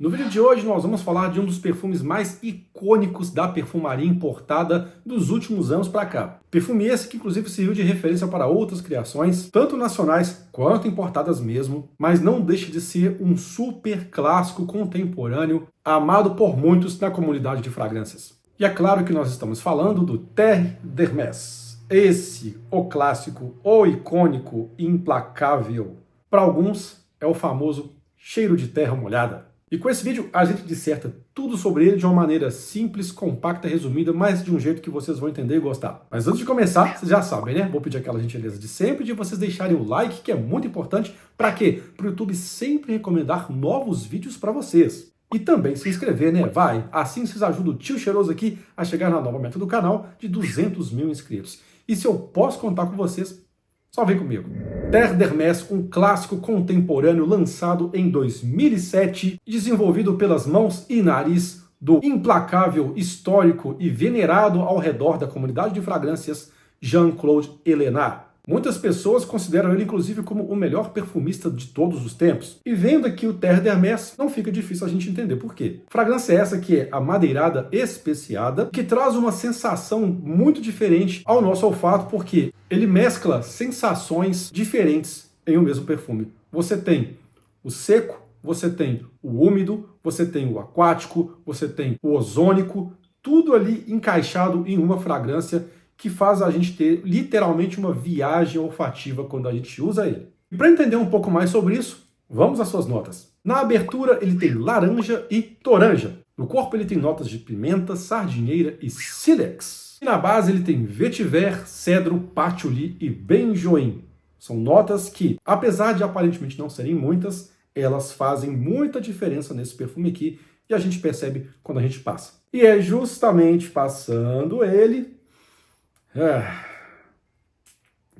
No vídeo de hoje nós vamos falar de um dos perfumes mais icônicos da perfumaria importada dos últimos anos para cá. Perfume esse que inclusive serviu de referência para outras criações, tanto nacionais quanto importadas mesmo, mas não deixa de ser um super clássico contemporâneo, amado por muitos na comunidade de fragrâncias. E é claro que nós estamos falando do Terre d'Hermès. Esse, o clássico, o icônico, implacável. Para alguns é o famoso cheiro de terra molhada. E com esse vídeo a gente disserta tudo sobre ele de uma maneira simples, compacta, resumida, mas de um jeito que vocês vão entender e gostar. Mas antes de começar, vocês já sabem, né? Vou pedir aquela gentileza de sempre de vocês deixarem o like, que é muito importante. Para quê? Para o YouTube sempre recomendar novos vídeos para vocês. E também se inscrever, né? Vai! Assim vocês ajudam o tio cheiroso aqui a chegar na nova meta do canal de 200 mil inscritos. E se eu posso contar com vocês, só vem comigo. Terre d'Hermès, um clássico contemporâneo lançado em 2007, desenvolvido pelas mãos e nariz do implacável, histórico e venerado ao redor da comunidade de fragrâncias Jean-Claude Ellena. Muitas pessoas consideram ele inclusive como o melhor perfumista de todos os tempos. E vendo aqui o Terre d'Hermès, não fica difícil a gente entender por quê. Fragrância essa que é amadeirada especiada, que traz uma sensação muito diferente ao nosso olfato, porque ele mescla sensações diferentes em um mesmo perfume. Você tem o seco, você tem o úmido, você tem o aquático, você tem o ozônico, tudo ali encaixado em uma fragrância que faz a gente ter literalmente uma viagem olfativa quando a gente usa ele. E para entender um pouco mais sobre isso, vamos às suas notas. Na abertura ele tem laranja e toranja. No corpo ele tem notas de pimenta, sardinheira e sílex. E na base ele tem vetiver, cedro, patchouli e benjoim. São notas que, apesar de aparentemente não serem muitas, elas fazem muita diferença nesse perfume aqui e a gente percebe quando a gente passa. E é justamente passando ele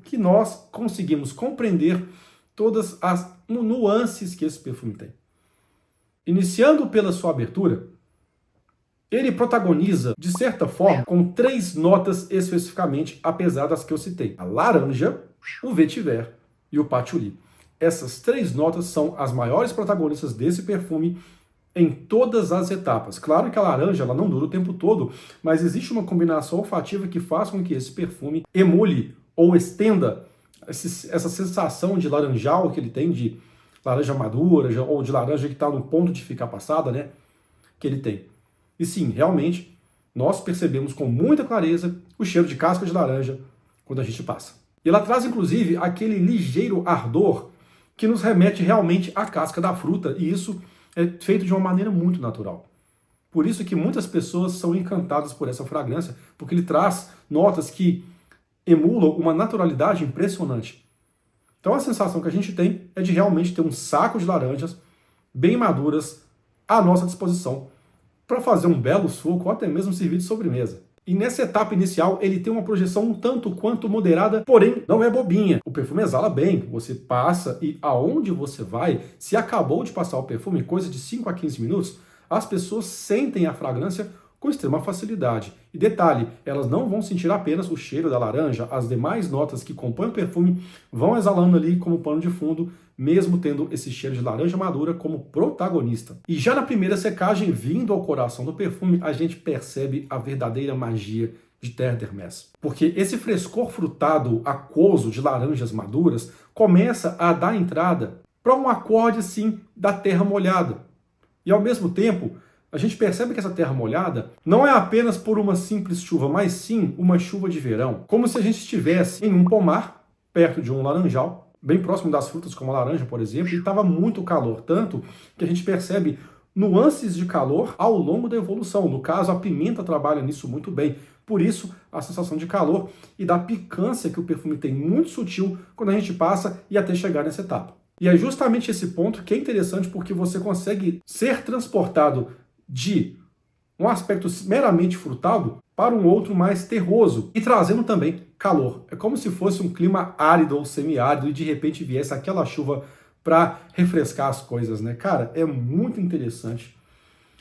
que nós conseguimos compreender todas as nuances que esse perfume tem. Iniciando pela sua abertura, ele protagoniza, de certa forma, com 3 notas especificamente, apesar das que eu citei. A laranja, o vetiver e o patchouli. Essas 3 notas são as maiores protagonistas desse perfume em todas as etapas. Claro que a laranja ela não dura o tempo todo, mas existe uma combinação olfativa que faz com que esse perfume emule ou estenda essa sensação de laranjal que ele tem, de laranja madura, ou de laranja que está no ponto de ficar passada, né? Que ele tem. E sim, realmente, nós percebemos com muita clareza o cheiro de casca de laranja quando a gente passa. E ela traz, inclusive, aquele ligeiro ardor que nos remete realmente à casca da fruta, e isso é feito de uma maneira muito natural. Por isso que muitas pessoas são encantadas por essa fragrância, porque ele traz notas que emulam uma naturalidade impressionante. Então a sensação que a gente tem é de realmente ter um saco de laranjas bem maduras à nossa disposição para fazer um belo suco ou até mesmo servir de sobremesa. E nessa etapa inicial ele tem uma projeção um tanto quanto moderada, porém não é bobinha. O perfume exala bem, você passa e aonde você vai, se acabou de passar o perfume, coisa de 5 a 15 minutos, as pessoas sentem a fragrância com extrema facilidade. E detalhe, elas não vão sentir apenas o cheiro da laranja, as demais notas que compõem o perfume vão exalando ali como pano de fundo, mesmo tendo esse cheiro de laranja madura como protagonista. E já na primeira secagem, vindo ao coração do perfume, a gente percebe a verdadeira magia de Terre d'Hermès. Porque esse frescor frutado, aquoso de laranjas maduras, começa a dar entrada para um acorde, assim, da terra molhada. E ao mesmo tempo, a gente percebe que essa terra molhada não é apenas por uma simples chuva, mas sim uma chuva de verão. Como se a gente estivesse em um pomar, perto de um laranjal, bem próximo das frutas, como a laranja, por exemplo, e estava muito calor, tanto que a gente percebe nuances de calor ao longo da evolução. No caso, a pimenta trabalha nisso muito bem. Por isso, a sensação de calor e da picância que o perfume tem muito sutil quando a gente passa e até chegar nessa etapa. E é justamente esse ponto que é interessante, porque você consegue ser transportado de um aspecto meramente frutado para um outro mais terroso e trazendo também calor. É como se fosse um clima árido ou semiárido e de repente viesse aquela chuva para refrescar as coisas, né? Cara, é muito interessante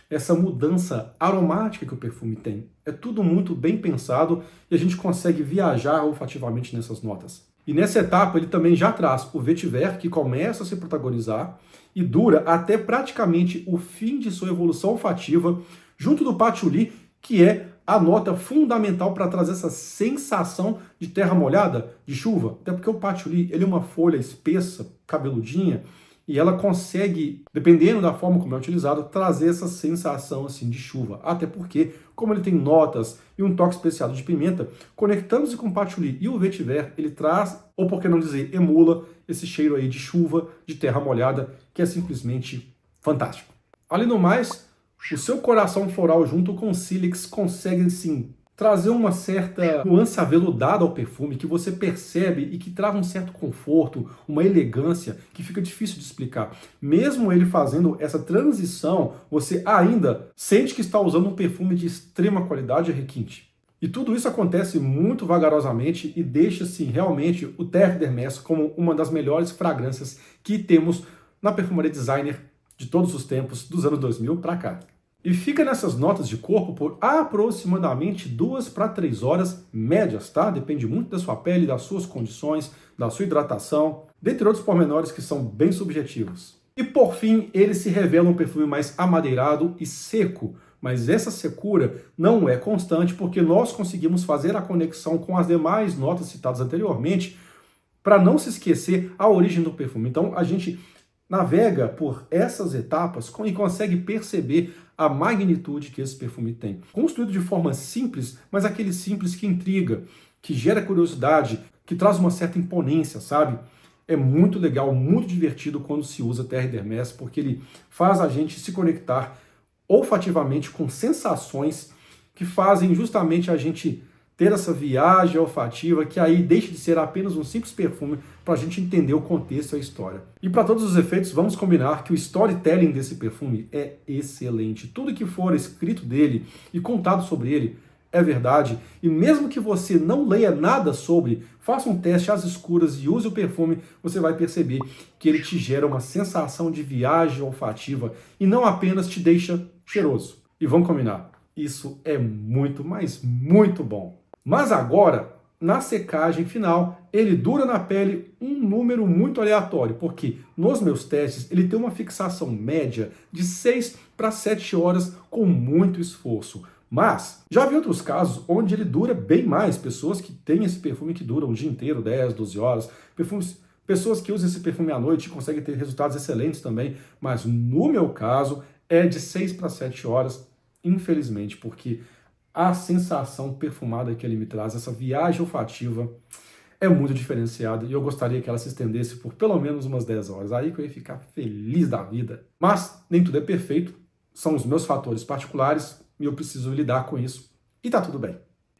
essa mudança aromática que o perfume tem. É tudo muito bem pensado e a gente consegue viajar olfativamente nessas notas. E nessa etapa ele também já traz o vetiver, que começa a se protagonizar e dura até praticamente o fim de sua evolução olfativa, junto do patchouli, que é a nota fundamental para trazer essa sensação de terra molhada, de chuva. Até porque o patchouli, ele é uma folha espessa, cabeludinha, e ela consegue, dependendo da forma como é utilizado, trazer essa sensação assim de chuva. Até porque, como ele tem notas e um toque especial de pimenta, conectando-se com o patchouli e o vetiver, ele traz, ou por que não dizer, emula esse cheiro aí de chuva, de terra molhada, que é simplesmente fantástico. Além do mais, o seu coração floral junto com o sílex consegue, sim, trazer uma certa nuance aveludada ao perfume que você percebe e que traz um certo conforto, uma elegância que fica difícil de explicar. Mesmo ele fazendo essa transição, você ainda sente que está usando um perfume de extrema qualidade e requinte. E tudo isso acontece muito vagarosamente e deixa, assim, realmente o Terre d'Hermès como uma das melhores fragrâncias que temos na perfumaria designer de todos os tempos, dos anos 2000 para cá. E fica nessas notas de corpo por aproximadamente 2 para 3 horas médias, tá? Depende muito da sua pele, das suas condições, da sua hidratação, dentre outros pormenores que são bem subjetivos. E por fim, ele se revela um perfume mais amadeirado e seco, mas essa secura não é constante porque nós conseguimos fazer a conexão com as demais notas citadas anteriormente para não se esquecer a origem do perfume. Então a gente navega por essas etapas e consegue perceber a magnitude que esse perfume tem. Construído de forma simples, mas aquele simples que intriga, que gera curiosidade, que traz uma certa imponência, sabe? É muito legal, muito divertido quando se usa Terre d'Hermès, porque ele faz a gente se conectar olfativamente com sensações que fazem justamente a gente ter essa viagem olfativa que aí deixa de ser apenas um simples perfume para a gente entender o contexto e a história. E para todos os efeitos, vamos combinar que o storytelling desse perfume é excelente. Tudo que for escrito dele e contado sobre ele é verdade. E mesmo que você não leia nada sobre, faça um teste às escuras e use o perfume, você vai perceber que ele te gera uma sensação de viagem olfativa e não apenas te deixa cheiroso. E vamos combinar, isso é muito, mas muito bom. Mas agora, na secagem final, ele dura na pele um número muito aleatório, porque nos meus testes ele tem uma fixação média de 6 para 7 horas com muito esforço. Mas já vi outros casos onde ele dura bem mais, pessoas que têm esse perfume que dura um dia inteiro, 10, 12 horas, pessoas que usam esse perfume à noite conseguem ter resultados excelentes também, mas no meu caso é de 6 para 7 horas, infelizmente, porque a sensação perfumada que ele me traz, essa viagem olfativa, é muito diferenciada e eu gostaria que ela se estendesse por pelo menos umas 10 horas. Aí que eu ia ficar feliz da vida. Mas nem tudo é perfeito, são os meus fatores particulares e eu preciso lidar com isso e tá tudo bem.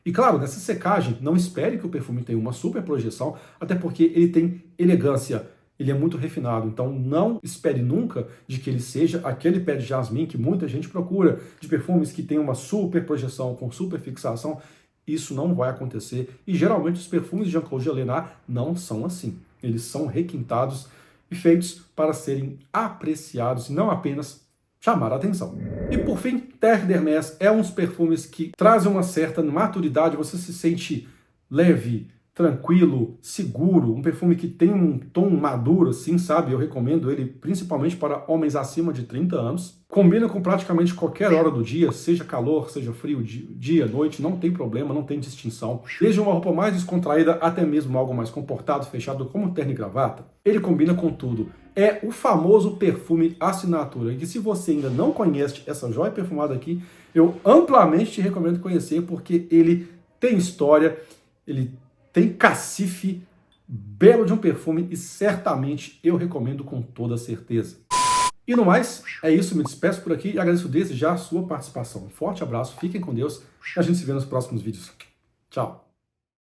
E claro, nessa secagem, não espere que o perfume tenha uma super projeção, até porque ele tem elegância, ele é muito refinado, então não espere nunca de que ele seja aquele pé de jasmim que muita gente procura, de perfumes que tem uma super projeção, com super fixação. Isso não vai acontecer e geralmente os perfumes de Jean-Claude Jalena não são assim. Eles são requintados e feitos para serem apreciados e não apenas chamar a atenção. E por fim, Terre d'Hermès é um dos perfumes que trazem uma certa maturidade, você se sente leve, tranquilo, seguro, um perfume que tem um tom maduro, assim, sabe? Eu recomendo ele principalmente para homens acima de 30 anos. Combina com praticamente qualquer hora do dia, seja calor, seja frio, dia, noite, não tem problema, não tem distinção. Desde uma roupa mais descontraída até mesmo algo mais comportado, fechado, como terno e gravata, ele combina com tudo. É o famoso perfume assinatura, que se você ainda não conhece essa joia perfumada aqui, eu amplamente te recomendo conhecer, porque ele tem história, ele tem cacife, belo de um perfume e certamente eu recomendo com toda certeza. E no mais, é isso, me despeço por aqui e agradeço desde já a sua participação. Um forte abraço, fiquem com Deus e a gente se vê nos próximos vídeos. Tchau!